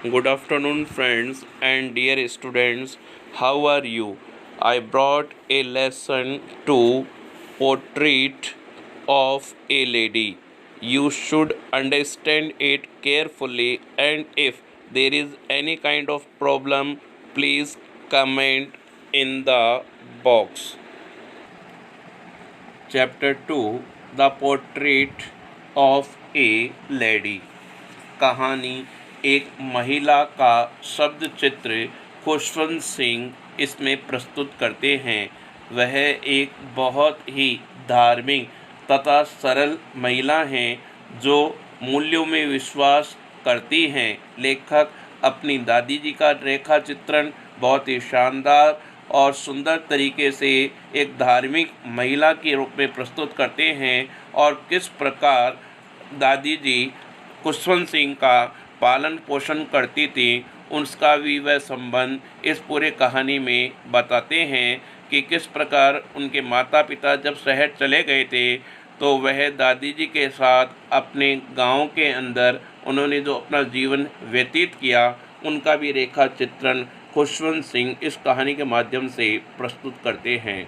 Good afternoon, friends and dear students. How are you? I brought a lesson to Portrait of a Lady. You should understand it carefully, and if there is any kind of problem, please comment in the box. Chapter 2, The Portrait of a Lady. कहानी एक महिला का शब्द चित्र खुशवंत सिंह इसमें प्रस्तुत करते हैं। वह एक बहुत ही धार्मिक तथा सरल महिला हैं जो मूल्यों में विश्वास करती हैं। लेखक अपनी दादी जी का रेखा चित्रण बहुत ही शानदार और सुंदर तरीके से एक धार्मिक महिला के रूप में प्रस्तुत करते हैं और किस प्रकार दादी जी खुशवंत सिंह का पालन पोषण करती थी उसका भी वह संबंध इस पूरे कहानी में बताते हैं कि किस प्रकार उनके माता पिता जब शहर चले गए थे तो वह दादी जी के साथ अपने गांव के अंदर उन्होंने जो अपना जीवन व्यतीत किया उनका भी रेखा चित्रण खुशवंत सिंह इस कहानी के माध्यम से प्रस्तुत करते हैं।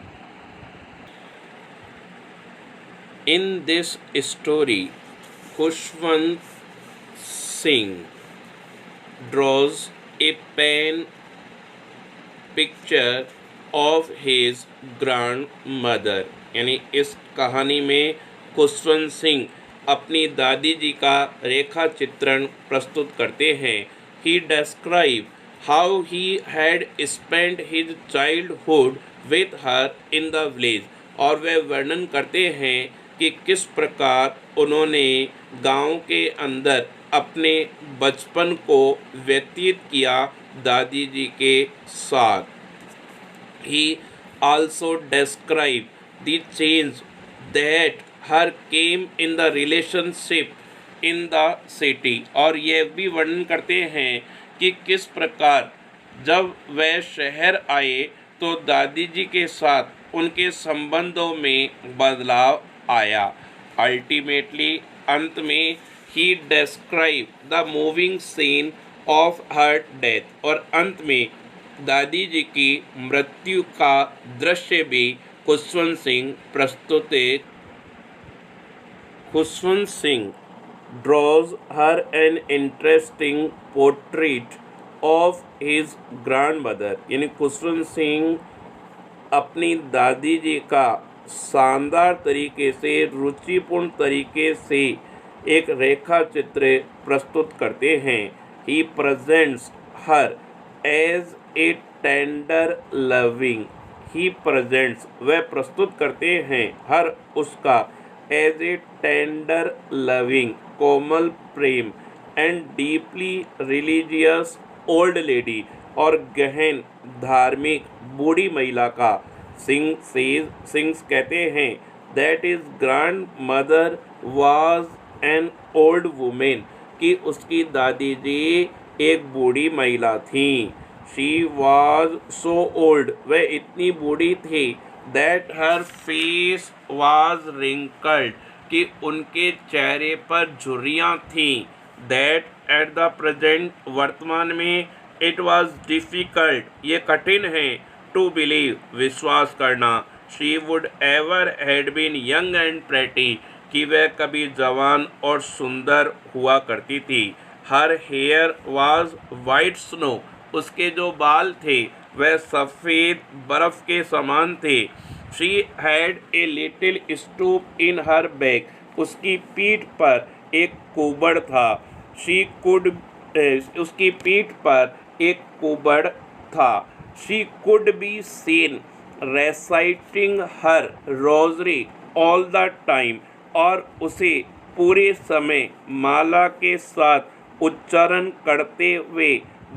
In this story Khushwant Singh draws a pen picture of his grandmother। यानी इस कहानी में खुशवंत सिंह अपनी दादी जी का रेखा चित्रण प्रस्तुत करते हैं। He described how he had spent his childhood with her in the village। और वे वर्णन करते हैं कि किस प्रकार उन्होंने गांव के अंदर अपने बचपन को व्यतीत किया दादी जी के साथ। He also described the change that her came in the relationship in the city। और यह भी वर्णन करते हैं कि किस प्रकार जब वह शहर आए तो दादी जी के साथ उनके संबंधों में बदलाव आया। अल्टीमेटली अंत में he described the moving scene of her death। और अंत में दादी जी की मृत्यु का दृश्य भी खुशवंत सिंह प्रस्तुत है। Khushwant Singh draws her an interesting portrait of his grandmother। यानी खुशवंत सिंह अपनी दादी जी का शानदार तरीके से रुचिपूर्ण तरीके से एक रेखा चित्र प्रस्तुत करते हैं। He presents her as a tender loving। He presents वह प्रस्तुत करते हैं हर उसका as a tender loving Komal Prem and deeply religious old lady और गहन धार्मिक बूढ़ी महिला का। सिंह कहते हैं that his grandmother was an old women कि उसकी दादी जी एक बूढ़ी महिला थी। शी वॉज सो ओल्ड वह इतनी बूढ़ी थी that her face was wrinkled कि उनके चेहरे पर झुर्रियाँ थीं। दैट एट द प्रेजेंट वर्तमान में इट वॉज डिफ़िकल्ट ये कठिन है टू बिलीव विश्वास करना। She would ever had been young and pretty कि वह कभी जवान और सुंदर हुआ करती थी। Her hair was white snow उसके जो बाल थे वह सफ़ेद बर्फ़ के समान थे। She had a little stoop in her back उसकी पीठ पर एक कुबड़ था। शी कुड उसकी पीठ पर एक कुबड़ था। She could be seen reciting her rosary all the time और उसे पूरे समय माला के साथ उच्चारण करते हुए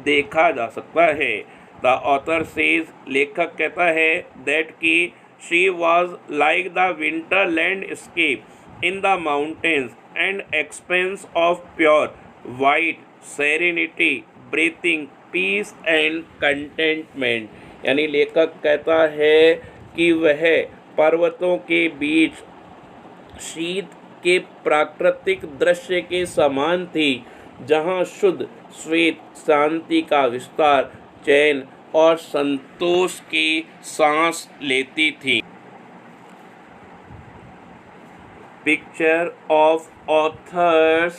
देखा जा सकता है। द ऑथर सेज लेखक कहता है दैट कि she was like the winter landscape in the mountains and expanse of pure white serenity breathing peace and contentment. यानी लेखक कहता है कि वह पर्वतों के बीच शीत के प्राकृतिक दृश्य के समान थी जहाँ शुद्ध श्वेत शांति का विस्तार, चैन और संतोष की सांस लेती थी। Picture of authors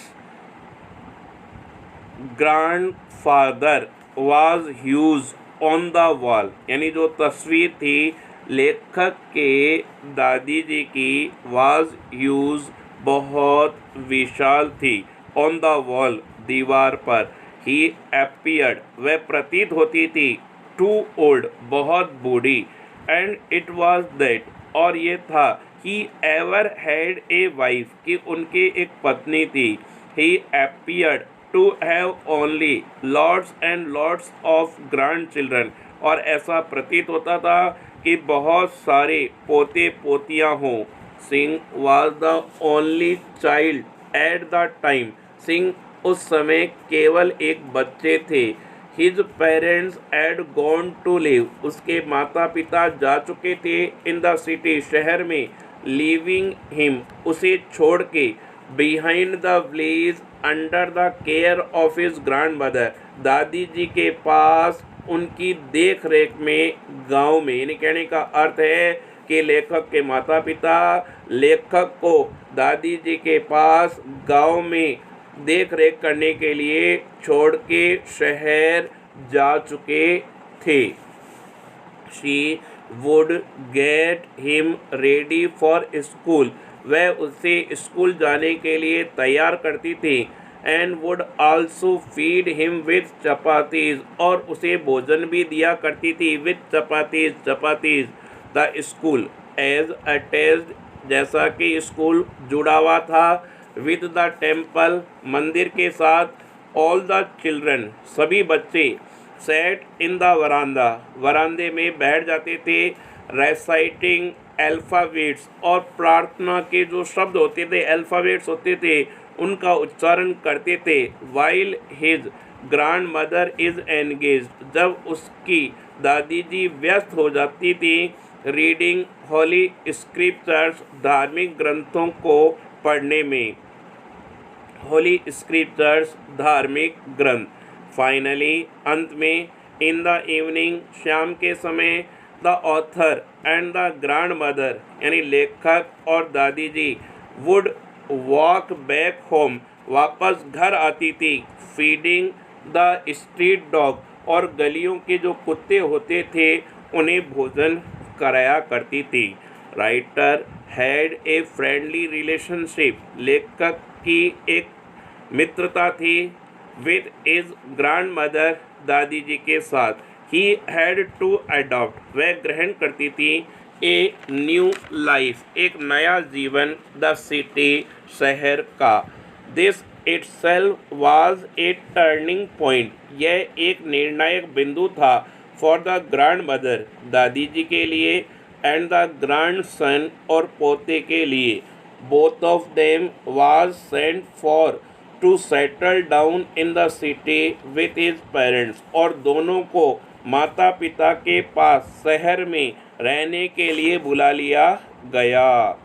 grandfather was huge on the wall, यानी जो तस्वीर थी लेखक के दादी जी की, वाज ह्यूज बहुत विशाल थी, ऑन द वॉल दीवार पर, ही अपीयर्ड वह प्रतीत होती थी, टू ओल्ड बहुत बूढ़ी, एंड इट वाज दैट और ये था, he ever had a wife कि उनकी एक पत्नी थी, he appeared to have only lots and lots of grandchildren और ऐसा प्रतीत होता था कि बहुत सारे पोते पोतियां हों। Singh was the only child at the time, Singh उस समय केवल एक बच्चे थे। His parents had gone to live, उसके माता पिता जा चुके थे, इन द सिटी शहर में, लीविंग हिम उसे छोड़ के, behind the village under the care of his grandmother दादी जी के पास उनकी देख रेख में गांव में, यानी कहने का अर्थ है कि लेखक के माता पिता लेखक को दादी जी के पास गांव में देख रेख करने के लिए छोड़ के शहर जा चुके थे। She would get him ready for school, वह उसे स्कूल जाने के लिए तैयार करती थी, and would also feed him with chapatis और उसे भोजन भी दिया करती थी, with chapatis chapatis. The school as attached जैसा कि स्कूल जुड़ा हुआ था, विद द टेम्पल मंदिर के साथ, ऑल द चिल्ड्रन सभी बच्चे, सेट इन द वरांदा वरांदे में बैठ जाते थे, रेसाइटिंग अल्फ़ाबेट्स और प्रार्थना के जो शब्द होते थे, अल्फ़ाबेट्स होते थे, उनका उच्चारण करते थे। While his grand mother is engaged, जब उसकी दादी जी व्यस्त हो जाती थी, रीडिंग होली स्क्रिप्चर्स धार्मिक ग्रंथों को पढ़ने में, होली स्क्रिप्चर्स धार्मिक ग्रंथ। फाइनली अंत में, इन द इवनिंग शाम के समय, the author and the grand mother यानी लेखक और दादी जी वुड वॉक बैक होम वापस घर आती थी, फीडिंग द स्ट्रीट डॉग और गलियों के जो कुत्ते होते थे उन्हें भोजन कराया करती थी। Writer had a friendly relationship, लेखक की एक मित्रता थी, विद हिज ग्रैंड मदर दादी जी के साथ। ही हैड टू अडॉप्ट वह ग्रहण करती थी, ए न्यू लाइफ एक नया जीवन, द सिटी शहर का। This itself was a turning point यह एक निर्णायक बिंदु था, फॉर द ग्रैंड मदर दादी जी के लिए, एंड द ग्रैंड सन और पोते के लिए। Both of them was sent for to settle down in the city with his parents और दोनों को माता पिता के पास शहर में रहने के लिए बुला लिया गया।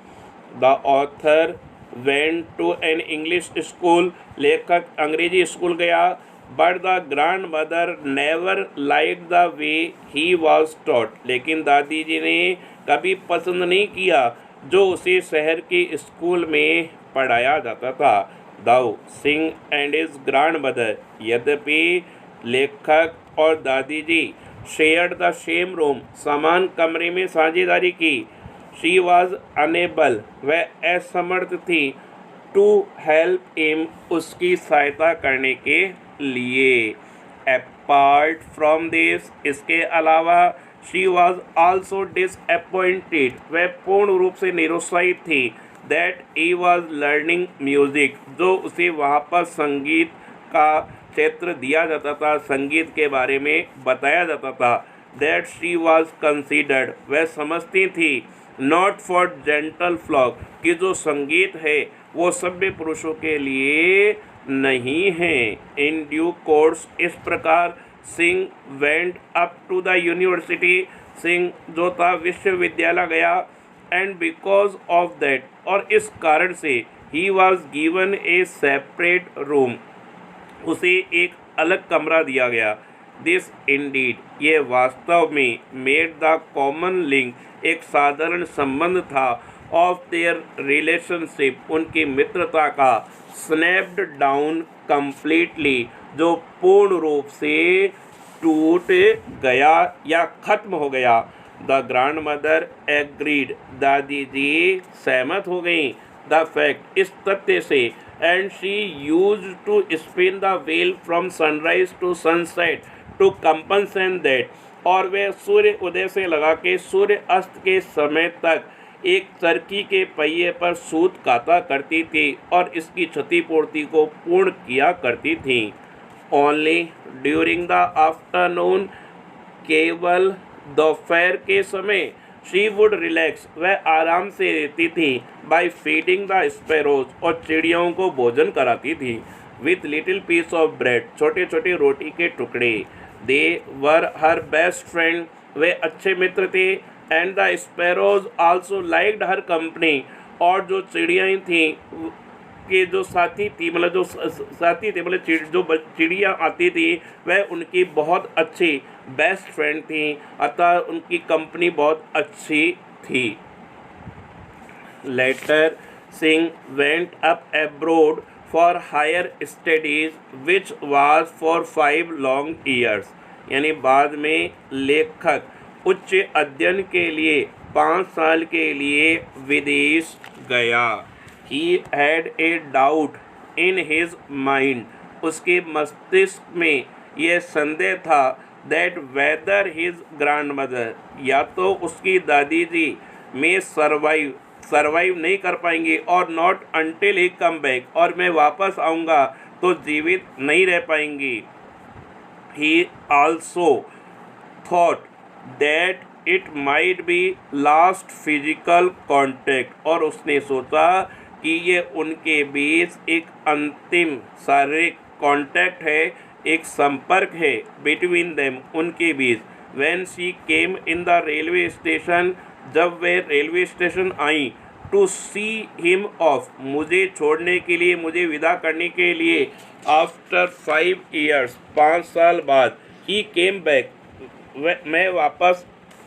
The author went to an English school, लेखक अंग्रेजी स्कूल गया, but the grandmother never like the way he was taught, लेकिन दादी जी ने कभी पसंद नहीं किया जो उसे शहर के स्कूल में पढ़ाया जाता था। Dau Singh and his grandmother, यद्यपि लेखक और दादी जी शेयर्ड द सेम रूम समान कमरे में साझेदारी की, शी वॉज अनेबल वह असमर्थ थी, टू हेल्प हिम उसकी सहायता करने के लिए। अपार्ट फ्रॉम दिस इसके अलावा, शी वॉज आल्सो डिसअपॉइंटेड वह पूर्ण रूप से निरुत्साहित थी, that he was learning music जो उसे वहाँ पर संगीत का क्षेत्र दिया जाता था, संगीत के बारे में बताया जाता था। दैट शी वॉज कंसिडर्ड वह समझती थी, नॉट फॉर जेंटल फ्लॉक कि जो संगीत है वो सभ्य पुरुषों के लिए नहीं है। इन ड्यू कोर्स इस प्रकार Singh went up to the university Singh जो था विश्वविद्यालय गया, एंड बिकॉज ऑफ दैट और इस कारण से he was given A separate room उसे एक अलग कमरा दिया गया। दिस इंडीड, ये वास्तव में, मेड द कॉमन लिंक, एक साधारण संबंध था, ऑफ देयर रिलेशनशिप, उनकी मित्रता का, स्नैप्ड डाउन कंप्लीटली, जो पूर्ण रूप से टूट गया या खत्म हो गया। द ग्रैंड मदर एग्रीड, दादी जी सहमत हो गई, द फैक्ट, इस तथ्य से, and she use to spin the wheel from sunrise to sunset to compensate that, और वे सूर्य उदय से लगा के सूर्य अस्त के समय तक एक चरखी के पहिए पर सूत काता करती थी और इसकी क्षतिपूर्ति को पूर्ण किया करती थी। ओनली ड्यूरिंग द आफ्टरनून, केवल दोपहर के समय, शी वुड रिलैक्स, वह आराम से रहती थी, बाय फीडिंग द स्पैरोज, और चिड़ियों को भोजन कराती थी, with little piece of bread, छोटे छोटे रोटी के टुकड़े। दे वर हर बेस्ट फ्रेंड, वे अच्छे मित्र थे, and the sparrows also liked her company, और जो चिड़ियाँ थीं के जो साथी थी, मतलब जो साथी थे, मतलब जो चिड़िया आती थी वह उनकी बहुत अच्छी बेस्ट फ्रेंड थी, अतः उनकी कंपनी बहुत अच्छी थी। Later Singh went up abroad for higher studies which was for 5 long years, यानी बाद में लेखक उच्च अध्ययन के लिए 5 साल के लिए विदेश गया। He had a doubt in his mind, उसके मस्तिष्क में यह संदेह था, that whether his grandmother, या तो उसकी दादी जी में सर्वाइव नहीं कर पाएंगी, और not until he come back, और मैं वापस आऊँगा तो जीवित नहीं रह पाएंगी। He also thought that it might be last physical contact, और उसने सोचा कि ये उनके बीच एक अंतिम शारीरिक कांटेक्ट है, एक संपर्क है, बिटवीन देम, उनके बीच। When she came in the railway station, जब वे रेलवे स्टेशन आई, टू सी हिम ऑफ, मुझे छोड़ने के लिए, मुझे विदा करने के लिए, आफ्टर 5 ईयर्स, 5 साल बाद, ही केम बैक,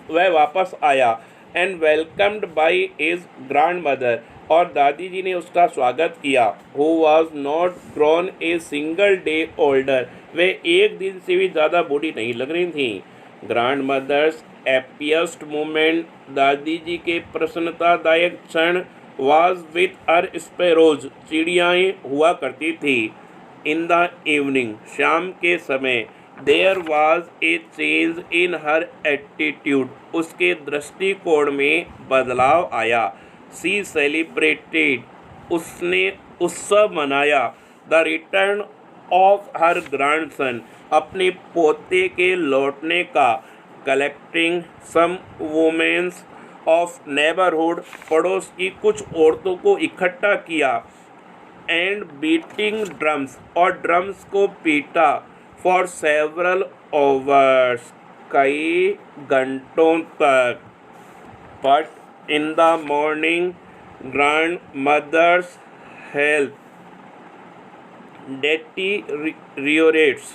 वह वापस आया, and welcomed by his grandmother, और दादी जी ने उसका स्वागत किया, who was not grown a single day older, वे एक दिन से भी ज़्यादा बूढ़ी नहीं लग रही थी। ग्रैंड मदर्स हैप्पीएस्ट मोमेंट, दादी जी के प्रसन्नतादायक क्षण, वाज विथ हर स्पैरोज, चिड़ियाएँ हुआ करती थी। इन द इवनिंग, शाम के समय, there was a change in her attitude, उसके दृष्टिकोण में बदलाव आया। सी सेलिब्रेटेड, उसने उत्सव मनाया, the return of her grandson, अपने पोते के लौटने का, collecting some womens of neighbourhood, पड़ोस की कुछ औरतों को इकट्ठा किया, एंड बीटिंग ड्रम्स, और ड्रम्स को पीटा, फॉर सेवरल आवर्स, कई घंटों तक। But in the morning, grandmother's health deteriorates,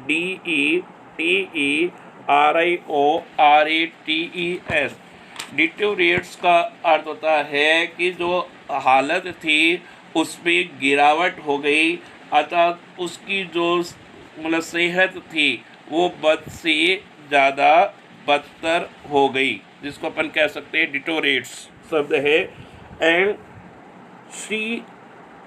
deteriorates, deteriorates का अर्थ होता है कि जो हालत थी उसमें गिरावट हो गई, अर्थात उसकी जो मतलब सेहत थी वो बद से ज़्यादा बदतर हो गई, जिसको अपन कह सकते हैं डिटोरेट्स शब्द है। एंड शी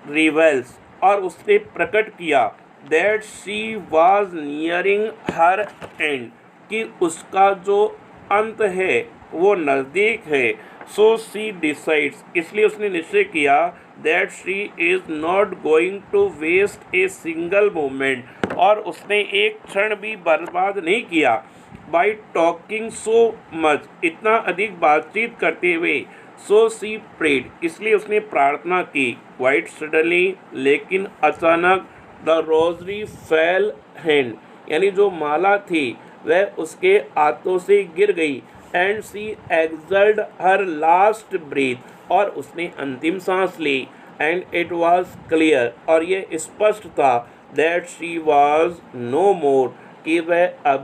रिवेल्स, और उसने प्रकट किया, that she was nearing her and, कि उसका जो अंत है वो नज़दीक है। सो शी डिसाइड्स, इसलिए उसने निश्चय किया, that she is not going to waste a single moment, और उसने एक क्षण भी बर्बाद नहीं किया, बाई टॉकिंग सो मच, इतना अधिक बातचीत करते हुए। सो सी प्रेड, इसलिए उसने प्रार्थना की, क्वाइट सडनली, लेकिन अचानक, द रोजरी फेल हैंड, यानी जो माला थी वह उसके हाथों से गिर गई, and she exhaled her last breath, और उसने अंतिम सांस ली, एंड इट वॉज क्लियर, और ये स्पष्ट था, that she was no more, कि वह अब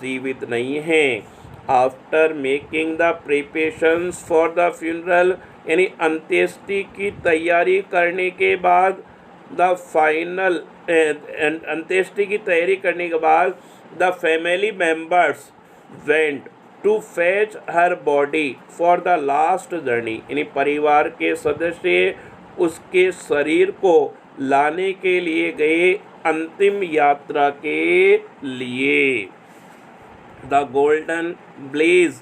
जीवित नहीं है। After making the preparations for the funeral, यानी अंत्येष्टि की तैयारी करने के बाद, द फाइनल अंत्येष्टि की तैयारी करने के बाद the family members went to fetch her body for the last journey, यानी परिवार के सदस्य उसके शरीर को लाने के लिए गए अंतिम यात्रा के लिए। The golden blaze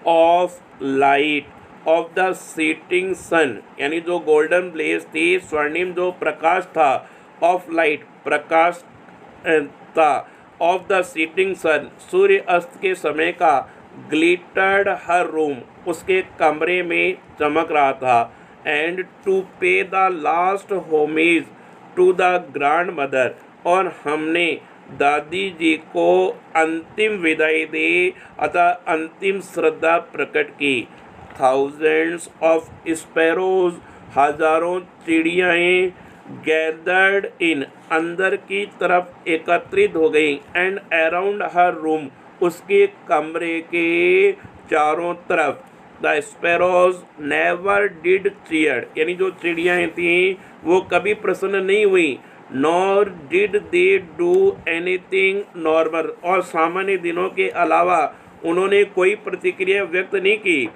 of light of the setting sun, यानी जो गोल्डन ब्लेज थी, स्वर्णिम जो प्रकाश था, ऑफ लाइट प्रकाश था, ऑफ द सेटिंग सन सूर्य अस्त के समय का, ग्लिटर्ड हर रूम उसके कमरे में चमक रहा था। And to pay the last homage to the grandmother, और हमने दादी जी को अंतिम विदाई दी अतः अंतिम श्रद्धा प्रकट की। थाउजेंड्स ऑफ स्पैरोज, हजारों चिड़ियाएँ, गैदर्ड इन अंदर की तरफ एकत्रित हो गई, एंड अराउंड हर रूम उसके कमरे के चारों तरफ। The sparrows never did cheer, यानी जो चिड़ियाएँ थीं वो कभी प्रसन्न नहीं हुई। Nor did they do anything normal, और सामान्य दिनों के अलावा उन्होंने कोई प्रतिक्रिया व्यक्त नहीं की।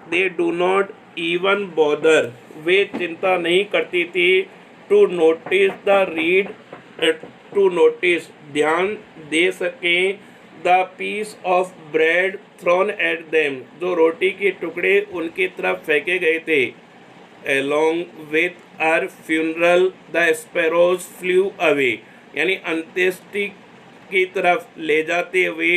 They do not even bother, वे चिंता नहीं करती थी। To notice the read, to notice ध्यान दे सकें, the piece of bread thrown at them, जो रोटी के टुकड़े उनकी तरफ फेंके गए थे। along with her funeral the sparrows flew away, यानी अंत्येष्टि की तरफ ले जाते हुए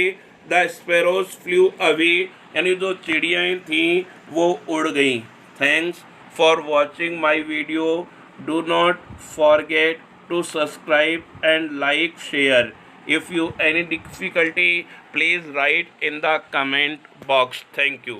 the sparrows flew away, यानी जो चिड़ियाँ थीं वो उड़ गईं। Thanks for watching my video. Do not forget to subscribe and like, share. If you any difficulty, please write in the comment box. Thank you.